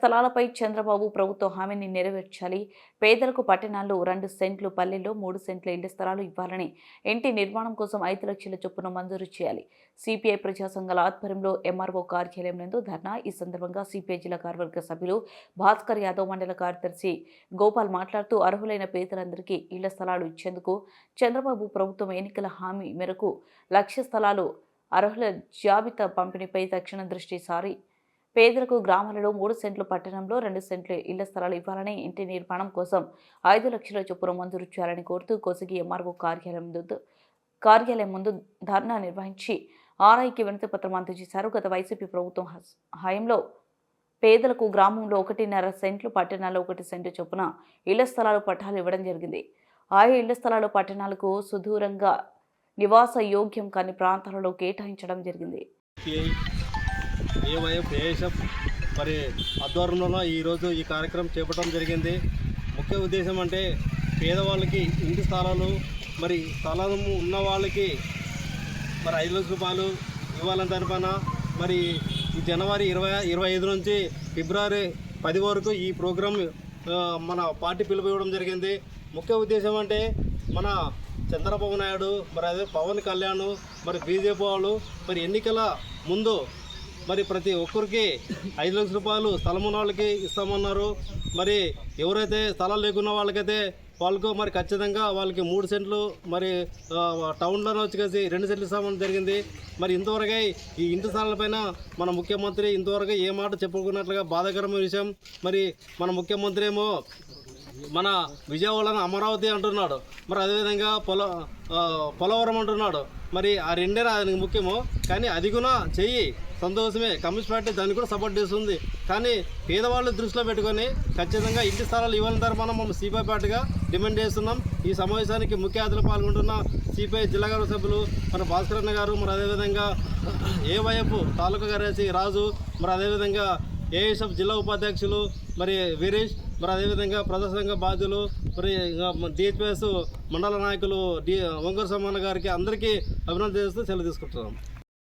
స్థలాలపై చంద్రబాబు ప్రభుత్వ హామీని నెరవేర్చాలి. పేదలకు పట్టణాల్లో 2 సెంట్లు, పల్లెల్లో 3 సెంట్ల ఇళ్ల స్థలాలు ఇవ్వాలని, ఇంటి నిర్మాణం కోసం 5 లక్షల చొప్పున మంజూరు చేయాలి. సిపిఐ ప్రజా సంఘాల ఆధ్వర్యంలో ఎంఆర్ఓ కార్యాలయం నందు ధర్నా. ఈ సందర్భంగా సిపిఐ జిల్లా కార్యవర్గ సభ్యులు భాస్కర్ యాదవ్, మండల కార్యదర్శి గోపాల్ మాట్లాడుతూ అర్హులైన పేదలందరికీ ఇళ్ల స్థలాలు ఇచ్చేందుకు చంద్రబాబు ప్రభుత్వం ఎన్నికల హామీ మేరకు 1 లక్ష స్థలాలు అర్హుల జాబితా పంపిణీపై తక్షణ దృష్టి సారి పేదలకు గ్రామాలలో 3 సెంట్లు, పట్టణంలో 2 సెంట్ల ఇళ్ల స్థలాలు ఇవ్వాలని, ఇంటి నిర్మాణం కోసం 5 లక్షల చొప్పున మంజూరు చేయాలని కోరుతూ కోసిగి ఎంఆర్ఓ కార్యాలయం ముందు ధర్నా నిర్వహించి ఆర్ఐకి వినతి పత్రం అందజేశారు. గత వైసీపీ ప్రభుత్వం హయాంలో పేదలకు గ్రామంలో 1.5 సెంట్లు, పట్టణాల్లో 1 సెంటు చొప్పున ఇళ్ల స్థలాలు పట్టాలు ఇవ్వడం జరిగింది. ఆయా ఇళ్ల స్థలాలు పట్టణాలకు సుదూరంగా నివాస యోగ్యం కాని ప్రాంతాలలో కేటాయించడం జరిగింది. ఏఎస్ఎఫ్ మరి ఆధ్వర్యంలో ఈరోజు ఈ కార్యక్రమం చేపట్టడం జరిగింది. ముఖ్య ఉద్దేశం అంటే పేదవాళ్ళకి ఇంటి స్థలాలు, మరి స్థలం ఉన్న వాళ్ళకి మరి 5 లక్షల రూపాయలు ఇవ్వాలని తరపున మరి ఈ జనవరి 25 నుంచి ఫిబ్రవరి 10 వరకు ఈ ప్రోగ్రాం మన పార్టీ పిలుపు ఇవ్వడం జరిగింది. ముఖ్య ఉద్దేశం అంటే మన చంద్రబాబు నాయుడు, మరి అదే పవన్ కళ్యాణ్, మరి బీజేపీ వాళ్ళు మరి ఎన్నికల ముందు మరి ప్రతి ఒక్కరికి 5 లక్షల రూపాయలు స్థలం ఉన్న వాళ్ళకి ఇస్తామన్నారు. మరి ఎవరైతే స్థలాలు లేకున్న వాళ్ళకైతే వాళ్ళకు మరి ఖచ్చితంగా వాళ్ళకి 3 సెంట్లు, మరి టౌన్లోనే వచ్చేసి 2 సెంట్లు ఇస్తామని జరిగింది. మరి ఇంతవరకు ఈ ఇంటి స్థలాలపైన మన ముఖ్యమంత్రి ఇంతవరకు ఏ మాట చెప్పుకున్నట్లుగా బాధాకరమైన విషయం. మరి మన ముఖ్యమంత్రి ఏమో మన విజయవాడను అమరావతి అంటున్నాడు, మరి అదేవిధంగా పోలవరం అంటున్నాడు. మరి ఆ రెండేనా ఆయనకు ముఖ్యమో, కానీ అది కూడా చెయ్యి సంతోషమే. కమ్యూనిస్ట్ పార్టీ దాన్ని కూడా సపోర్ట్ చేస్తుంది. కానీ పేదవాళ్ళు దృష్టిలో పెట్టుకొని ఖచ్చితంగా ఇంటి స్థలాలు ఇవ్వాలని తరపున మనం సిపిఐ పార్టీగా డిమాండ్ చేస్తున్నాం. ఈ సమావేశానికి ముఖ్య అతిథులు పాల్గొంటున్న సిపిఐ జిల్లా కార్యవర్గ సభ్యులు మన భాస్కర్ అన్న గారు, మరి అదేవిధంగా ఏవైఎఫ్ తాలూకా కార్యదర్శి రాజు, మరి అదేవిధంగా ఏఎస్ఎఫ్ జిల్లా ఉపాధ్యక్షులు మరి వీరేష్, మరి అదేవిధంగా ప్రజాసంఘ బాధ్యులు, మరి డిహెచ్పిఎస్ మండల నాయకులు ఒంగూరు సమ్మన్న గారికి అందరికీ అభినందన చేస్తూ సెలవు తీసుకుంటున్నాం.